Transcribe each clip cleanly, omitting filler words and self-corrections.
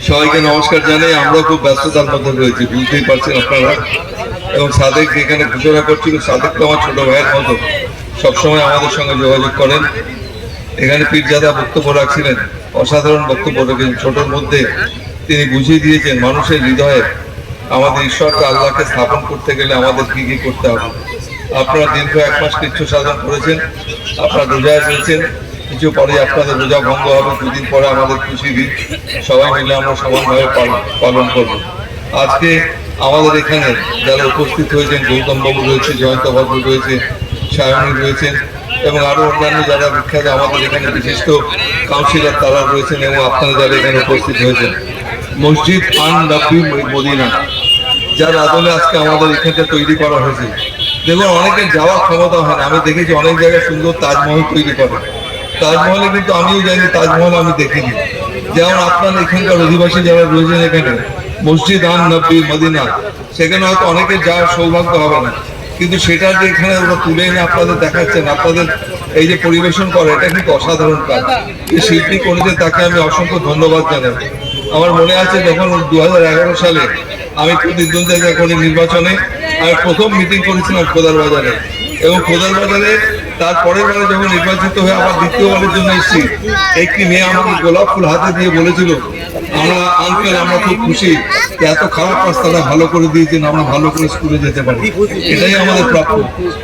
সবাইকে নমস্কার জানাই। আমরা খুব ব্যস্ততার মধ্যে রয়েছি, বুঝতেই পারছেন আপনারা। এবং সাদেক যেখানে ঘোষণা করছিল, সাদেক তো আমার ছোট ভাইয়ের মতো, সবসময় আমাদের সঙ্গে যোগাযোগ করেন। এখানে পীরজাদা বক্তব্য রাখছিলেন, অসাধারণ বক্তব্য রেখেছেন। ছোটোর মধ্যে তিনি বুঝিয়ে দিয়েছেন মানুষের হৃদয়ে আমাদের ঈশ্বরকে, আল্লাহকে স্থাপন করতে গেলে আমাদের কি কি করতে হবে। আপনারা দীর্ঘ 1 মাস কৃচ্ছ সাধন করেছেন, আপনারা রোজায় রয়েছেন। কিছু পরে আপনাদের রোজা ভঙ্গ হবে, 2 দিন পরে আমাদের খুশি দিন, সবাই মিলে আমরা সমানভাবে পালন করব। আজকে আমাদের এখানে যারা উপস্থিত হয়েছেন, গৌতম বাবু রয়েছে, জয়ন্ত বাবু রয়েছে, সায়নী রয়েছেন এবং আরো অন্যান্য যারা বিখ্যাত আমাদের এখানে বিশিষ্ট কাউন্সিলর তারা রয়েছেন এবং আপনারা যারা এখানে উপস্থিত হয়েছেন। মসজিদ আন নবী মদিনা যার আদলে আজকে আমাদের এখানটা তৈরি করা হয়েছে। দেখুন, অনেকের যাওয়ার ক্ষমতা হয় না। আমি দেখেছি অনেক জায়গায় সুন্দর তাজমহল তৈরি করে, তাজমহলে কিন্তু আমিও জানি, তাজমহল আমি দেখিনি। যেমন আপনার এখানকার অধিবাসী যারা রয়েছেন এখানে, মসজিদ আন নবী মদিনা, সেখানে হয়তো অনেকের যাওয়ার সৌভাগ্য হবে না, কিন্তু সেটা যে এখানে ওরা তুলে এনে আপনাদের দেখাচ্ছেন, আপনাদের এই যে পরিবেশন করে, এটা কিন্তু অসাধারণ কাজ। যে শিল্পী করেছে তাকে আমি অসংখ্য ধন্যবাদ জানাই। আমার মনে আছে যখন 2011 সালে আমি প্রতিদ্বন্দ্বিতা করে নির্বাচনে আমি প্রথম মিটিং করেছিলাম খোদার বাজারে, এবং খোদার বাজারে তারপরের বারে যখন নির্বাচিত হয়ে আবার দ্বিতীয়বারের জন্য এসেছি, একটি মেয়ে আমাকে গোলাপ ফুল হাতে দিয়ে বলেছিল, আঙ্কেল আমরা খুব খুশি, এত খারাপ রাস্তাটা ভালো করে দিয়েছেন, আমরা ভালো করে স্কুলে যেতে পারি। এটাই আমাদের প্রাপ্য।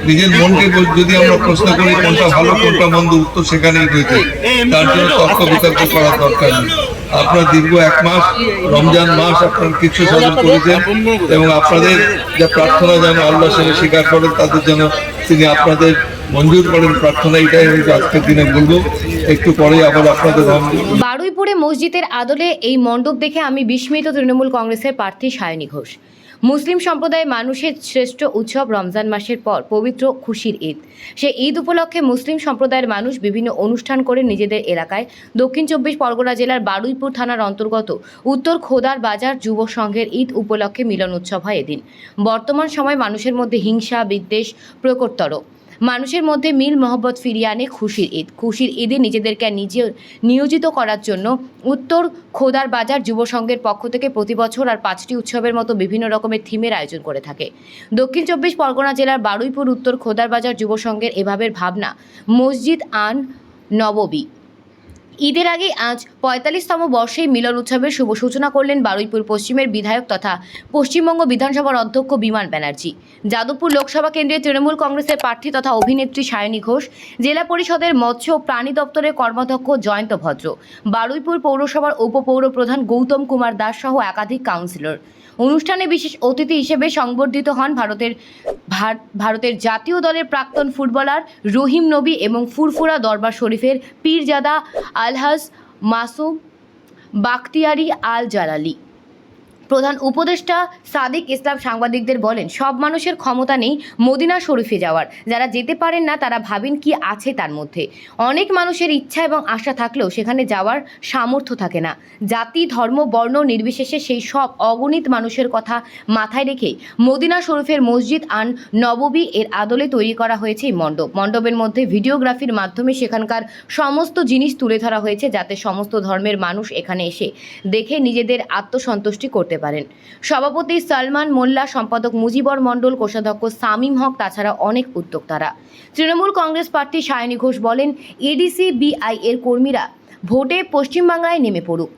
নিজের মনকে যদি আমরা প্রশ্ন করি কোনটা ভালো কোনটা মন্দ, উত্তর সেখানেই রয়েছে। তার জন্য তর্ক বিতর্ক করার দরকার নেই। আপনার দীর্ঘ 1 মাস রমজান মাস আপনার কিছু সাধন করেছেন এবং আপনাদের যা প্রার্থনা যেন আল্লাহ সেটা স্বীকার করেন, তাদের জন্য তিনি আপনাদের মঞ্জুর করেন প্রার্থনা। এটাই আমি আজকের দিনে বলবো। একটু পরে আবার আপনাদের বারুইপুরে মসজিদের আদলে এই মণ্ডপ দেখে আমি বিস্মিত তৃণমূল কংগ্রেসের প্রার্থী সায়নী ঘোষ। মুসলিম সম্প্রদায়ের মানুষের শ্রেষ্ঠ উৎসব রমজান মাসের পর পবিত্র খুশির ঈদ। সে ঈদ উপলক্ষে মুসলিম সম্প্রদায়ের মানুষ বিভিন্ন অনুষ্ঠান করে নিজেদের এলাকায় দক্ষিণ 24 পরগনা জেলার বারুইপুর থানার অন্তর্গত উত্তর খোদার বাজার যুব সংঘের ঈদ উপলক্ষে মিলন উৎসব হয় এদিন। বর্তমান সময় মানুষের মধ্যে হিংসা বিদ্বেষ প্রকটতর, মানুষের মধ্যে মিল মহব্বত ফিরিয়ে আনে খুশির ঈদ। খুশির ঈদে নিজেদেরকে নিয়োজিত করার জন্য উত্তর খোদার বাজার যুব সংঘের পক্ষ থেকে প্রতি বছর আর 5টি উৎসবের মতো বিভিন্ন রকমের থিমের আয়োজন করে থাকে। দক্ষিণ 24 পরগনা জেলার বারুইপুর উত্তর খোদার বাজার যুব সংঘের এভাবের ভাবনা, মসজিদ আন নববী। ঈদের আগে আজ 45তম বর্ষে মিলন উৎসবের শুভ সূচনা করলেন বারুইপুর পশ্চিমের বিধায়ক তথা পশ্চিমবঙ্গ বিধানসভার অধ্যক্ষ বিমান ব্যানার্জি। যাদবপুর লোকসভা কেন্দ্রের তৃণমূল কংগ্রেসের প্রার্থী তথা অভিনেত্রী সায়নী ঘোষ, জেলা পরিষদের মৎস্য ও প্রাণী দপ্তরের কর্মাধ্যক্ষ জয়ন্ত ভদ্র, বারুইপুর পৌরসভার উপপৌর প্রধান গৌতম কুমার দাস সহ একাধিক কাউন্সিলর। অনুষ্ঠানে বিশেষ অতিথি হিসেবে সংবর্ধিত হন ভারতের জাতীয় দলের প্রাক্তন ফুটবলার রহিম নবী এবং ফুরফুরা দরবার শরীফের পীরজাদা আলহাজ মাসুম বাখতিয়ারি আল জালালি। প্রধান উপদেষ্টা সাদিক ইসলাম সাংবাদিকদের বলেন, সব মানুষের ক্ষমতা নেই মদিনা শরীফে যাওয়ার। যারা যেতে পারেন না তারা ভাবেন কি আছে তার মধ্যে। অনেক মানুষের ইচ্ছা এবং আশা থাকলেও সেখানে যাওয়ার সামর্থ্য থাকে না। জাতি ধর্ম বর্ণ নির্বিশেষে সেই সব অগণিত মানুষের কথা মাথায় রেখে মদিনা শরীফের মসজিদ আন নববী এর আদলে তৈরি করা হয়েছে এই মণ্ডপ। মণ্ডপের মধ্যে ভিডিওগ্রাফির মাধ্যমে সেখানকার সমস্ত জিনিস তুলে ধরা হয়েছে, যাতে সমস্ত ধর্মের মানুষ এখানে এসে দেখে নিজেদের আত্মসন্তুষ্টি করতে পারেন। সভাপতি সালমান মোল্লা, সম্পাদক মুজিবর মণ্ডল, কোষাধ্যক্ষ সামিম হক, তাছাড়া অনেক উদ্যোক্তারা। তৃণমূল কংগ্রেস প্রার্থী সায়নী ঘোষ বলেন, এডিসি বিআই এর কর্মীরা ভোটে পশ্চিমবাংলায় নেমে পড়ুক।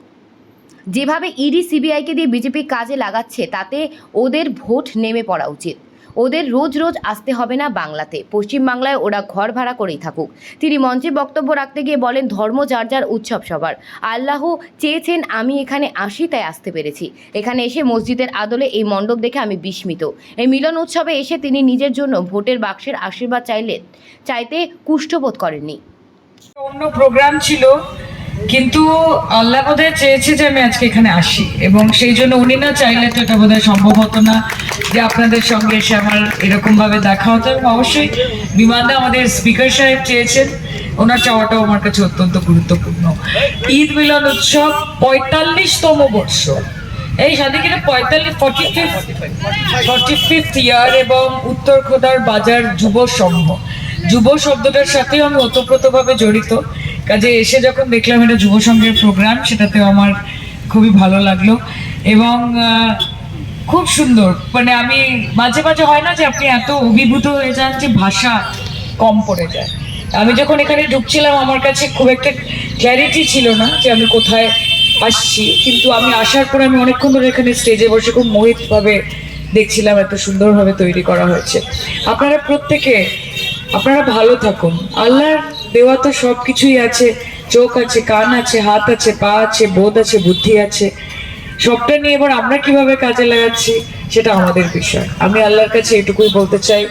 যেভাবে ইডি সিবিআইকে দিয়ে বিজেপি কাজে লাগাচ্ছে তাতে ওদের ভোট নেমে পড়া উচিত। ওদের রোজ রোজ আসতে হবে না বাংলাতে, পশ্চিমবাংলায় ওরা ঘর ভাড়া করেই থাকুক। তিনি মঞ্চে বক্তব্য রাখতে গিয়ে বলেন, ধর্ম যার যার উৎসব সবার। আল্লাহ চেয়েছেন আমি এখানে আসি, তাই আসতে পেরেছি। এখানে এসে মসজিদের আদলে এই মণ্ডপ দেখে আমি বিস্মিত। এই মিলন উৎসবে এসে তিনি নিজের জন্য ভোটের বাক্সের আশীর্বাদ চাইতে কুষ্ঠবোধ করেননি। অন্য প্রোগ্রাম ছিল, কিন্তু আল্লাহ বোধহয় চেয়েছে যে আমি আজকে এখানে আসি, এবং সেই জন্য উনি না চাইলে তো এটা বোধহয় সম্ভব হতো না যে আপনাদের সঙ্গে এসে আমার এরকম ভাবে দেখা হতো। এবং অবশ্যই বিমানদা আমাদের স্পিকার সাহেব চেয়েছেন, ওনার চাওয়াটাও আমার কাছে অত্যন্ত গুরুত্বপূর্ণ। ঈদ মিলন উৎসব 45তম বর্ষ, এই সাদিকের 45th ইয়ার, এবং উত্তর খোদার বাজার যুব সংঘ, যুব শব্দটার সাথে আমি ওতপ্রোতভাবে জড়িত। কাজে এসে যখন দেখলাম এটা যুব সংঘের প্রোগ্রাম, সেটাতেও আমার খুবই ভালো লাগলো এবং খুব সুন্দর। মানে আমি মাঝে মাঝে হয় না যে আপনি এত অভিভূত হয়ে যান যে ভাষা কম পড়ে যায়। আমি যখন এখানে ঢুকছিলাম আমার কাছে খুব একটা ক্ল্যারিটি ছিল না যে আমি কোথায় আসছি, কিন্তু আমি আসার পরে আমি অনেকক্ষণ ধরে এখানে স্টেজে বসে খুব মোহিতভাবে দেখছিলাম, এত সুন্দরভাবে তৈরি করা হয়েছে। আপনারা প্রত্যেকে আপনারা ভালো থাকুন। আল্লাহর দেওয়া তো সব কিছুই আছে, চোখ আছে, কান আছে, হাত আছে, পা আছে, বোধ আছে, বুদ্ধি আছে, সবটা নিয়ে এবার আমরা কিভাবে কাজে লাগাচ্ছি সেটা আমাদের বিষয়। আমি আল্লাহর কাছে এটুকুই বলতে চাই,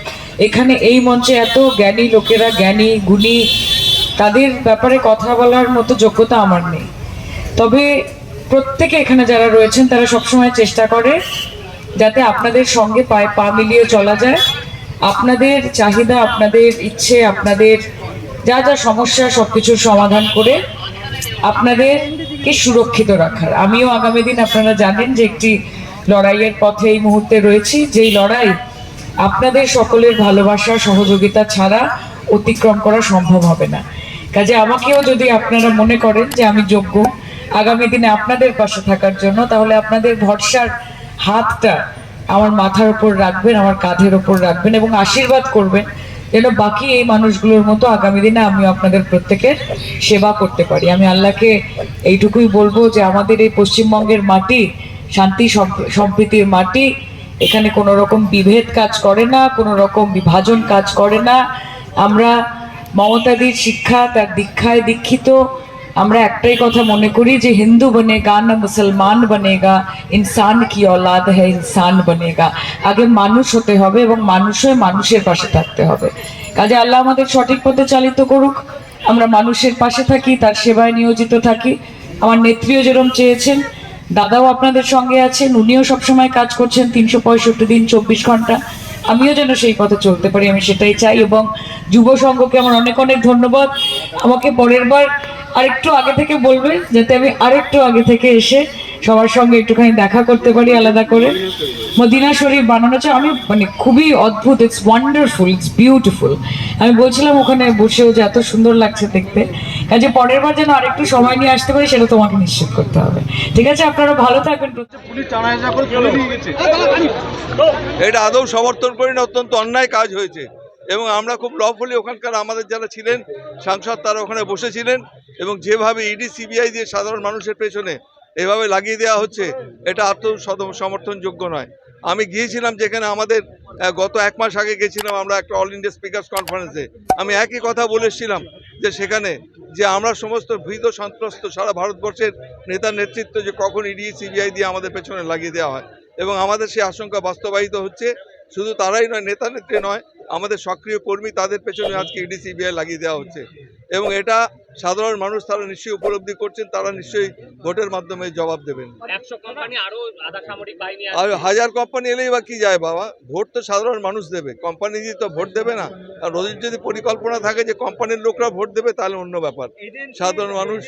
এখানে এই মঞ্চে এত জ্ঞানী লোকেরা, জ্ঞানী গুণী, তাদের ব্যাপারে কথা বলার মতো যোগ্যতা আমার নেই। তবে প্রত্যেকে এখানে যারা রয়েছেন তারা সবসময় চেষ্টা করে যাতে আপনাদের সঙ্গে পায়ে পা মিলিয়ে চলা যায়, আপনাদের চাহিদা, আপনাদের ইচ্ছে, আপনাদের যা যা সমস্যা সবকিছুর সমাধান করে আপনাদেরকে সুরক্ষিত রাখার। আমিও আগামী দিন আপনারা জানেন যে একটি লড়াইয়ের পথে এই মুহূর্তে রয়েছি, যেই লড়াই আপনাদের সকলের ভালোবাসা সহযোগিতা ছাড়া অতিক্রম করা সম্ভব হবে না। কাজে আমাকেও যদি আপনারা মনে করেন যে আমি যোগ্য আগামী দিনে আপনাদের পাশে থাকার জন্য, তাহলে আপনাদের ভরসার হাতটা আমার মাথার উপর রাখবেন, আমার কাঁধের উপর রাখবেন এবং আশীর্বাদ করবেন যেন বাকি এই মানুষগুলোর মতো আগামী দিনে আমিও আপনাদের প্রত্যেকের সেবা করতে পারি। আমি আল্লাহকে এইটুকুই বলবো যে আমাদের এই পশ্চিমবঙ্গের মাটি শান্তি সম্প্রীতির মাটি, এখানে কোনো রকম বিভেদ কাজ করে না, কোনো রকম বিভাজন কাজ করে না। আমরা মমতাদির শিক্ষা, তার দীক্ষায় দীক্ষিত। আমরা একটাই কথা মনে করি যে হিন্দু বনেগা না মুসলমান বনেগা, ইনসান কি औलाद है ইনসান বনেগা। আগে মানুষ হতে হবে এবং মানুষ হয়ে মানুষের পাশে থাকতে হবে। কাজে আল্লাহ আমাদের সঠিক পথে চালিত করুক, আমরা মানুষের পাশে থাকি, তার সেবায় নিয়োজিত থাকি। আমার নেত্রীও যেরকম চেয়েছেন, দাদাও আপনাদের সঙ্গে আছেন, উনিও সবসময় কাজ করছেন 365 দিন 24 ঘন্টা। আমিও যেন সেই পথে চলতে পারি, আমি সেটাই চাই। এবং যুব সংঘকে আমার অনেক অনেক ধন্যবাদ। আমাকে পরের বার আরেকটু আগে থেকে বলবে যাতে আমি আরেকটু আগে থেকে এসে সবার সঙ্গে একটুখানি দেখা করতে পারি আলাদা করে। মদিনা শরীফ বানানো চাই আমি, মানে খুবই অদ্ভুত, ইটস ওয়ান্ডারফুল, ইটস বিউটিফুল। আমি বলছিলাম ওখানে বসেও যে এত সুন্দর লাগছে দেখতে। কাজে পরের বার যেন আরেকটু সময় নিয়ে আসতে পারি সেটা তোমাকে নিশ্চিত করতে হবে। ঠিক আছে, আপনারা ভালো থাকবেন। এটা আদৌ সমর্থন করি না, অত্যন্ত অন্যায় কাজ হয়েছে এবং আমরা খুব লফুলি ওখানকার আমাদের যারা ছিলেন সাংসদ তারা ওখানে বসেছিলেন এবং যেভাবে ইডি সিবিআই দিয়ে সাধারণ মানুষের পেছনে এভাবে লাগিয়ে দেওয়া হচ্ছে এটা সমর্থনযোগ্য নয়। আমি গিয়েছিলাম যেখানে আমাদের গত 1 মাস আগে গেছিলাম আমরা একটা অল ইন্ডিয়া স্পিকার্স কনফারেন্সে, আমি একই কথা বলেছিলাম যে সেখানে যে আমরা সমস্ত ভীত সন্ত্রস্ত সারা ভারতবর্ষের নেতার নেতৃত্ব যে কখন ইডি সিবিআই দিয়ে আমাদের পেছনে লাগিয়ে দেওয়া হয় এবং আমাদের সেই আশঙ্কা বাস্তবায়িত হচ্ছে। শুধু তারাই নয়, নেতা নেত্রী নয়, আমাদের সক্রিয় কর্মী তাদের পেছনে আজকে ইডি সিবিআই লাগিয়ে দেওয়া হচ্ছে এবং এটা সাধারণ মানুষ তারা নিশ্চয়ই উপলব্ধি করছেন, তারা নিশ্চয়ই ভোটের মাধ্যমে জবাব দেবেন। 100 কোম্পানি আরো আধা সামরিক বাহিনী আর 1000 কোম্পানি এলেই বা কি যায় বাবা, ভোট তো সাধারণ মানুষ দেবে, কোম্পানি দিয়ে তো ভোট দেবে না। আর ওদের যদি পরিকল্পনা থাকে যে কোম্পানির লোকরা ভোট দেবে তাহলে অন্য ব্যাপার, সাধারণ মানুষ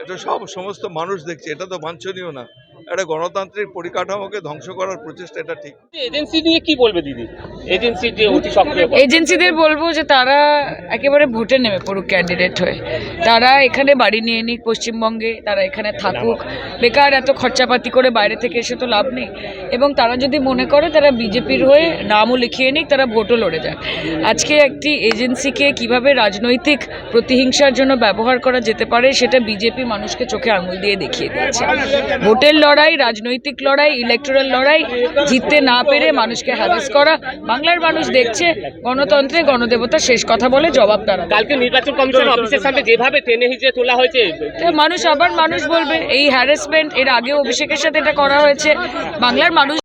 এটা সমস্ত মানুষ দেখছে, এটা তো বাঞ্ছনীয় না। একটা গণতান্ত্রিক পরিকাঠামোকে ধ্বংস করার প্রচেষ্টা, এটা ঠিক। এজেন্সি নিয়ে কি বলবে দিদি? এজেন্সি যে অতি সক্রিয়, এজেন্সিদের বলবো যে তারা একেবারে ভোটে নেমে পড়ুক ক্যান্ডিডেট হয়ে, তারা এখানে বাড়ি নিয়ে নিক পশ্চিমবঙ্গে, তারা এখানে থাকুক, বেকার এত খরচাপাতি করে বাইরে থেকে এসে তো লাভ নেই। এবং তারা যদি মনে করে তারা বিজেপির হয়ে নামও লিখিয়ে নিক, তারা ভোটও লড়ে যাক। আজকে একটি এজেন্সিকে কিভাবে রাজনৈতিক প্রতিহিংসার জন্য ব্যবহার করা যেতে পারে সেটা বিজেপি মানুষকে চোখে আঙুল দিয়ে দেখিয়ে দিয়েছে। ভোটের লড়াই, রাজনৈতিক লড়াই, ইলেকটোরাল লড়াই জিততে না পেরে মানুষকে হ্যারাস করা, বাংলার মানুষ দেখছে গণতন্ত্রে গণদেবতা শেষ কথা বলে জবাব তারা। কালকে নির্বাচন কমিশন অফিসের সামনে যেভাবে টেনে হিচড়ে তোলা হয়েছে, মানুষ বলবে এই হ্যারাসমেন্ট, এর আগেও অভিষেকের সাথে এটা করা হয়েছে। বাংলার মানুষ